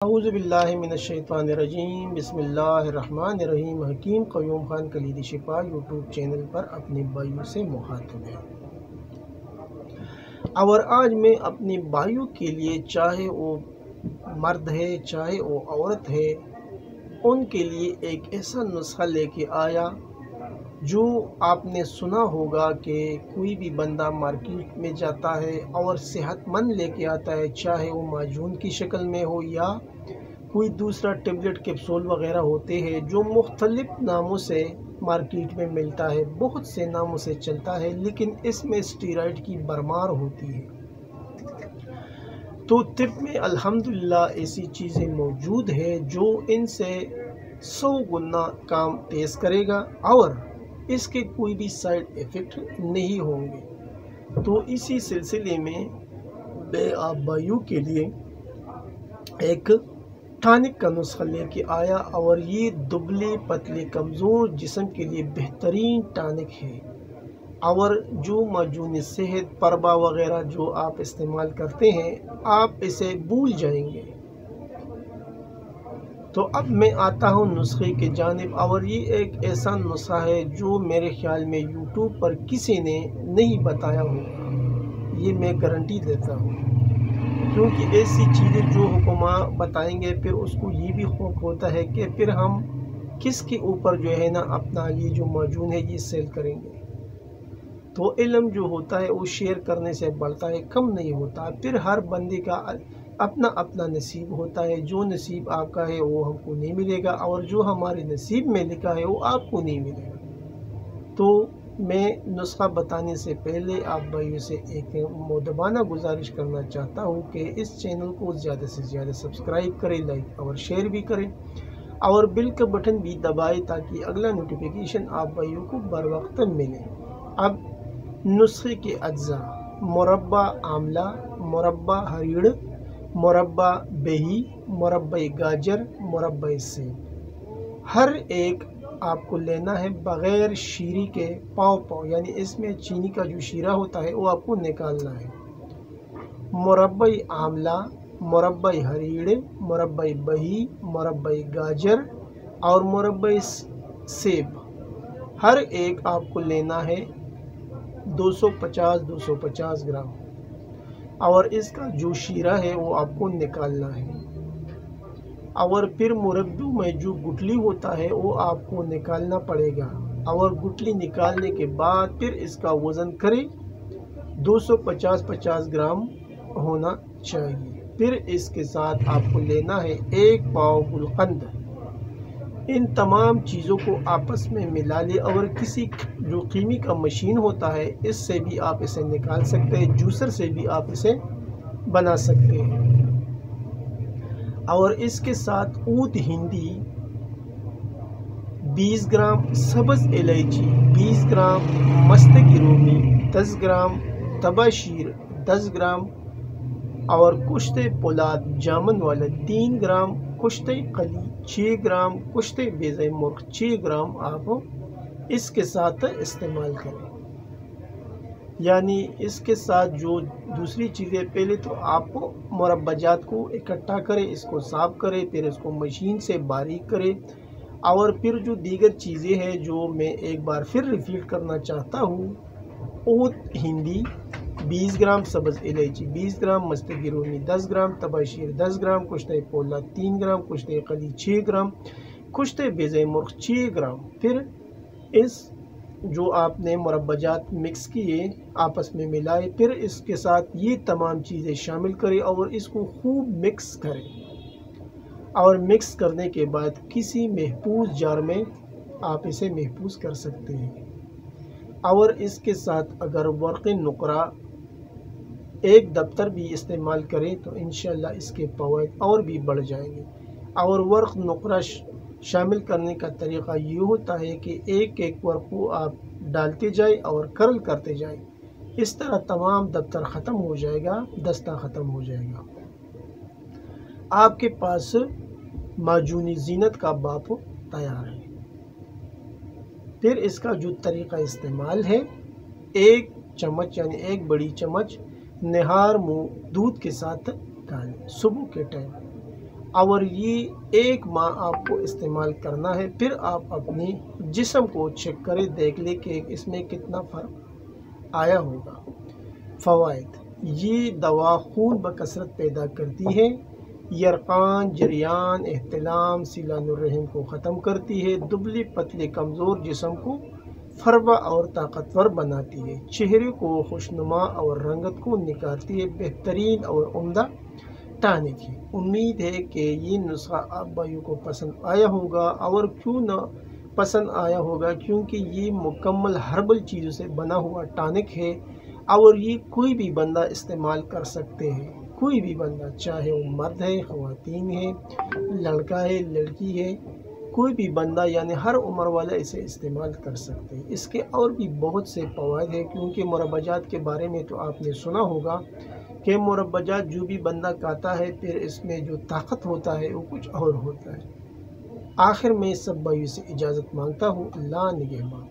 अऊज़ुबिल्लाहि मिनश्शैतानिर्रजीम बिस्मिल्लाहिर्रहमानिर्रहीम। हकीम क़य्यूम ख़ान कलीदी शिफा YouTube channel पर अपने भाइयों से मुखातिब है। और आज मैं अपने भाइयों के लिए, चाहे वो मर्द है चाहे वो औरत है, उनके लिए एक ऐसा नुस्खा लेके आया जो आपने सुना होगा कि कोई भी बंदा मार्केट में जाता है और सेहतमंद लेके आता है, चाहे वो माजून की शक्ल में हो या कोई दूसरा टेबलेट कैप्सूल वगैरह होते हैं जो मुख्तलिफ नामों से मार्केट में मिलता है, बहुत से नामों से चलता है, लेकिन इसमें स्टीरॉयड की भरमार होती है। तो तिब में अल्हम्दुलिल्लाह ऐसी चीज़ें मौजूद है जो इनसे 100 गुना काम तेज़ करेगा और इसके कोई भी साइड इफ़ेक्ट नहीं होंगे। तो इसी सिलसिले में मैं आप भाइयों के लिए एक टॉनिक का नुस्खा लेके आया और ये दुबले पतले कमज़ोर जिस्म के लिए बेहतरीन टॉनिक है। और जो माजून सेहत परबा वगैरह जो आप इस्तेमाल करते हैं, आप इसे भूल जाएंगे। तो अब मैं आता हूँ नुस्खे के जानिब, और ये एक ऐसा नुस्खा है जो मेरे ख्याल में यूट्यूब पर किसी ने नहीं बताया होगा, ये मैं गारंटी देता हूँ। क्योंकि ऐसी चीज़ें जो हुक्मा बताएंगे फिर उसको ये भी खौफ होता है कि फिर हम किसके ऊपर जो है ना अपना ये जो माजून है ये सेल करेंगे। तो इल्म जो होता है वो शेयर करने से बढ़ता है, कम नहीं होता। फिर हर बंदे का अपना अपना नसीब होता है, जो नसीब आपका है वो हमको नहीं मिलेगा और जो हमारे नसीब में लिखा है वो आपको नहीं मिलेगा। तो मैं नुस्खा बताने से पहले आप भाइयों से एक मुदबाना गुजारिश करना चाहता हूँ कि इस चैनल को ज़्यादा से ज़्यादा सब्सक्राइब करें, लाइक और शेयर भी करें और बिल का बटन भी दबाएं ताकि अगला नोटिफिकेशन आप भाइयों को बर वक्त मिले। अब नुस्खे के अज्जा: मुरब्बा आमला, मुरब्बा हरीड़, मुरब्बा बेही, मुरब्बा गाजर, मुरब्बा सेब। हर एक आपको लेना है बग़ैर शीरी के, पाव यानी इसमें चीनी का जो शीरा होता है वो आपको निकालना है। मुरब्बा आमला, मुरब्बा हरीड़, मुरब्बा बही, मुरब्बा गाजर और मुरब्बा सेब, हर एक आपको लेना है 250 ग्राम। और इसका जो शीरा है वो आपको निकालना है। और फिर मुरब्बे में जो गुठली होता है वो आपको निकालना पड़ेगा। और गुठली निकालने के बाद फिर इसका वज़न करें 250 ग्राम होना चाहिए। फिर इसके साथ आपको लेना है 1 पाव गुलकंद। इन तमाम चीज़ों को आपस में मिला ले और किसी जो कीमी का मशीन होता है इससे भी आप इसे निकाल सकते हैं, जूसर से भी आप इसे बना सकते हैं। और इसके साथ ऊद हिंदी 20 ग्राम, सब्ज़ इलायची 20 ग्राम, मस्त गिरोमी 10 ग्राम, तबाशीर 10 ग्राम और कुश्ते पोलाद जामन वाला 3 ग्राम, कुश्ते कली 6 ग्राम, कुश्ते बेज़े मुर्ग 6 ग्राम आप इसके साथ इस्तेमाल करें। यानी इसके साथ जो दूसरी चीज़ें, पहले तो आपको मुरब्बाजात को इकट्ठा करें, इसको साफ़ करें, फिर इसको मशीन से बारीक करें। और फिर जो दीगर चीज़ें हैं जो मैं एक बार फिर रिपीट करना चाहता हूँ: ऊद हिंदी 20 ग्राम, सब्ज़ इलायची 20 ग्राम, मस्त गिरोनी 10 ग्राम, तबाशीर 10 ग्राम, कुश्ते पोला 3 ग्राम, कुश्ते कली 6 ग्राम, कुश्ते बेज़े मुर्ग 6 ग्राम। फिर इस जो आपने मुरब्बाजात मिक्स किए आपस में मिलाए, फिर इसके साथ ये तमाम चीज़ें शामिल करें और इसको खूब मिक्स करें। और मिक्स करने के बाद किसी महफूज जार में आप इसे महफूज कर सकते हैं। और इसके साथ अगर वर्क़ नुक़रा एक दफ्तर भी इस्तेमाल करें तो इंशाअल्लाह इसके फ़वाइद और भी बढ़ जाएंगे। और वर्क़ नुक़रा शामिल करने का तरीक़ा ये होता है कि एक एक वर्क़ को आप डालते जाए और कर्ल करते जाए। इस तरह तमाम दफ्तर ख़त्म हो जाएगा, दस्ता ख़त्म हो जाएगा। आपके पास माजूनी ज़ीनत का बाप तैयार है। फिर इसका जो तरीक़ा इस्तेमाल है, 1 चम्मच यानी 1 बड़ी चम्मच निहार मुँह दूध के साथ डालें सुबह के टाइम। और ये 1 माह आपको इस्तेमाल करना है। फिर आप अपने जिस्म को चेक करें, देख लें कि इसमें कितना फ़र्क आया होगा। फ़वाइद: ये दवा खून बकसरत पैदा करती है, यरक़ान, जरियान, एहतिलाम, सिलानुर्रहिम को ख़त्म करती है, दुबले पतले कमज़ोर जिस्म को फरवा और ताकतवर बनाती है, चेहरे को खुशनुमा और रंगत को निखारती है, बेहतरीन और उम्दा टॉनिक है। उम्मीद है कि ये नुस्खा आप भाइयों को पसंद आया होगा, और क्यों ना पसंद आया होगा, क्योंकि ये मुकम्मल हर्बल चीज़ों से बना हुआ टॉनिक है, और ये कोई भी बंदा इस्तेमाल कर सकते हैं। कोई भी बंदा, चाहे वो मर्द है, ख़वातीन है, लड़का है, लड़की है, कोई भी बंदा यानी हर उम्र वाला इसे इस्तेमाल कर सकते हैं। इसके और भी बहुत से फ़वाइद हैं, क्योंकि मुरब्बाजात के बारे में तो आपने सुना होगा कि मुरब्बाजात जो भी बंदा खाता है, फिर इसमें जो ताकत होता है वो कुछ और होता है। आखिर में सब भाइयों से इजाज़त मांगता हूँ। अल्लाह निगहबान।